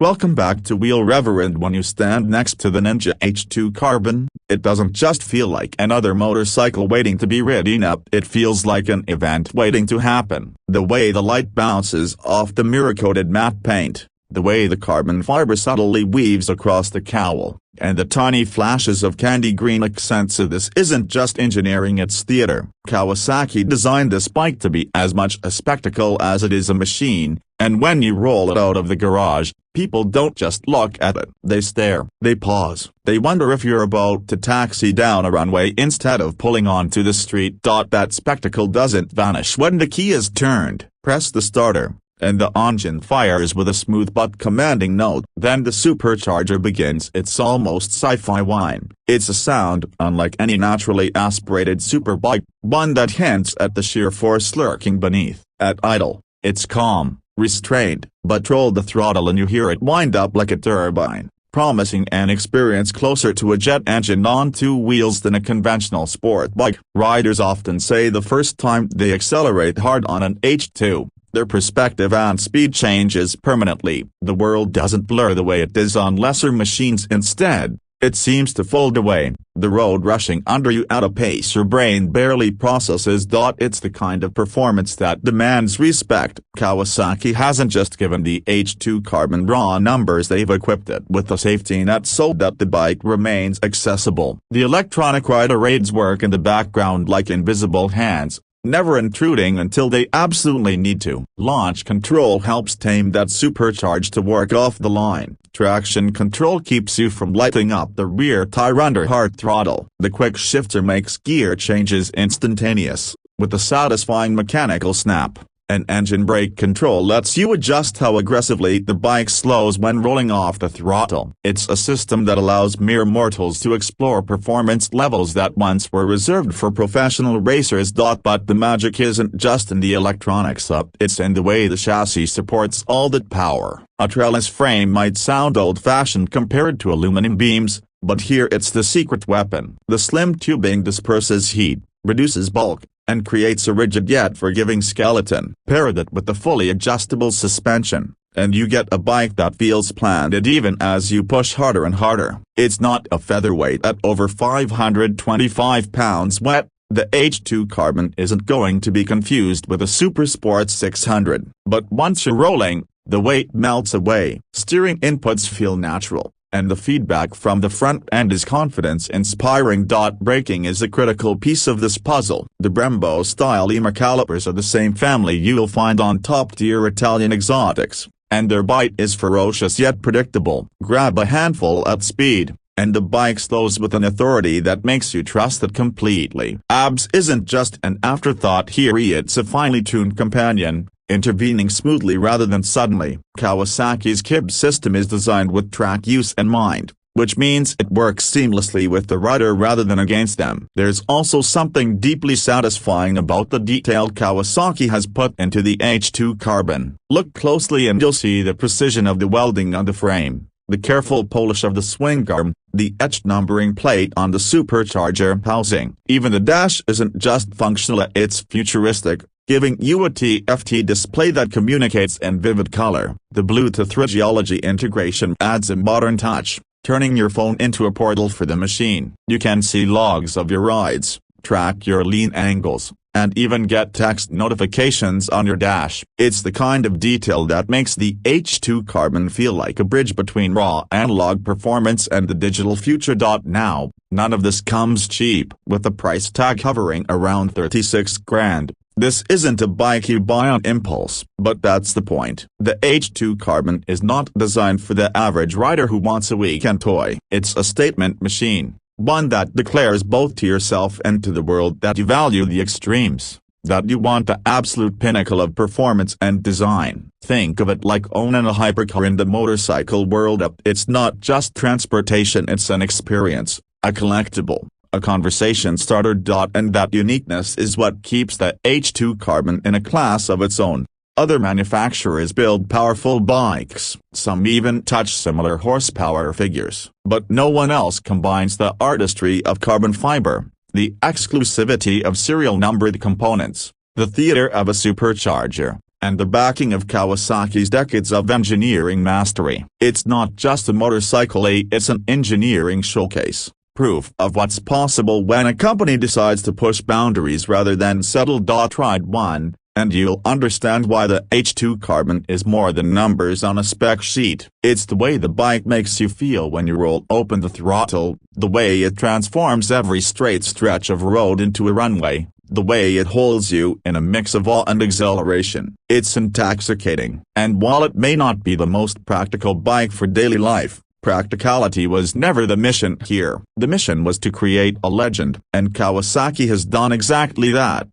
Welcome back to Wheel Reverend. When you stand next to the Ninja H2 Carbon, it doesn't just feel like another motorcycle waiting to be ridden up, it feels like an event waiting to happen. The way the light bounces off the mirror-coated matte paint, the way the carbon fiber subtly weaves across the cowl, and the tiny flashes of candy green accents. So this isn't just engineering, it's theater. Kawasaki designed this bike to be as much a spectacle as it is a machine, and when you roll it out of the garage, people don't just look at it. They stare, they pause, they wonder if you're about to taxi down a runway instead of pulling onto the street. That spectacle doesn't vanish when the key is turned. Press the starter, and the engine fires with a smooth but commanding note. Then the supercharger begins its almost sci-fi whine. It's a sound unlike any naturally aspirated superbike, one that hints at the sheer force lurking beneath. At idle, it's calm, restrained, but roll the throttle and you hear it wind up like a turbine, promising an experience closer to a jet engine on two wheels than a conventional sport bike. Riders often say the first time they accelerate hard on an H2, their perspective and speed changes permanently. The world doesn't blur the way it does on lesser machines. Instead, it seems to fold away, the road rushing under you at a pace your brain barely processes. It's the kind of performance that demands respect. Kawasaki hasn't just given the H2 Carbon raw numbers, they've equipped it with a safety net so that the bike remains accessible. The electronic rider aids work in the background like invisible hands, never intruding until they absolutely need to. Launch control helps tame that supercharge to work off the line. Traction control keeps you from lighting up the rear tire under hard throttle. The quick shifter makes gear changes instantaneous, with a satisfying mechanical snap. And engine brake control lets you adjust how aggressively the bike slows when rolling off the throttle. It's a system that allows mere mortals to explore performance levels that once were reserved for professional racers. But the magic isn't just in the electronics, it's in the way the chassis supports all that power. A trellis frame might sound old-fashioned compared to aluminum beams, but here it's the secret weapon. The slim tubing disperses heat, reduces bulk, and creates a rigid yet forgiving skeleton. Pair that with the fully adjustable suspension, and you get a bike that feels planted even as you push harder and harder. It's not a featherweight at over 525 pounds wet. The H2 Carbon isn't going to be confused with a Super Sport 600, but once you're rolling, the weight melts away. Steering inputs feel natural, and the feedback from the front end is confidence-inspiring. Braking is a critical piece of this puzzle. The Brembo-style EMA calipers are the same family you'll find on top-tier Italian exotics, and their bite is ferocious yet predictable. Grab a handful at speed, and the bike slows with an authority that makes you trust it completely. ABS isn't just an afterthought here, it's a finely tuned companion, intervening smoothly rather than suddenly. Kawasaki's KIB system is designed with track use in mind, which means it works seamlessly with the rider rather than against them. There's also something deeply satisfying about the detail Kawasaki has put into the H2 Carbon. Look closely and you'll see the precision of the welding on the frame, the careful polish of the swing arm, the etched numbering plate on the supercharger housing. Even the dash isn't just functional, it's futuristic, giving you a TFT display that communicates in vivid color. The Bluetooth radiology integration adds a modern touch, turning your phone into a portal for the machine. You can see logs of your rides, track your lean angles, and even get text notifications on your dash. It's the kind of detail that makes the H2 Carbon feel like a bridge between raw analog performance and the digital future. Now, none of this comes cheap. With the price tag hovering around 36 grand, this isn't a bike you buy on impulse. But that's the point. The H2 Carbon is not designed for the average rider who wants a weekend toy. It's a statement machine, one that declares both to yourself and to the world that you value the extremes, that you want the absolute pinnacle of performance and design. Think of it like owning a hypercar in the motorcycle world. It's not just transportation, it's an experience, a collectible, a conversation starter. And that uniqueness is what keeps the H2 Carbon in a class of its own. Other manufacturers build powerful bikes, some even touch similar horsepower figures, but no one else combines the artistry of carbon fiber, the exclusivity of serial numbered components, the theater of a supercharger, and the backing of Kawasaki's decades of engineering mastery. It's not just a motorcycle, it's an engineering showcase, proof of what's possible when a company decides to push boundaries rather than settle. Ride one, and you'll understand why the H2 Carbon is more than numbers on a spec sheet. It's the way the bike makes you feel when you roll open the throttle, the way it transforms every straight stretch of road into a runway, the way it holds you in a mix of awe and exhilaration. It's intoxicating. And while it may not be the most practical bike for daily life, practicality was never the mission here. The mission was to create a legend, and Kawasaki has done exactly that.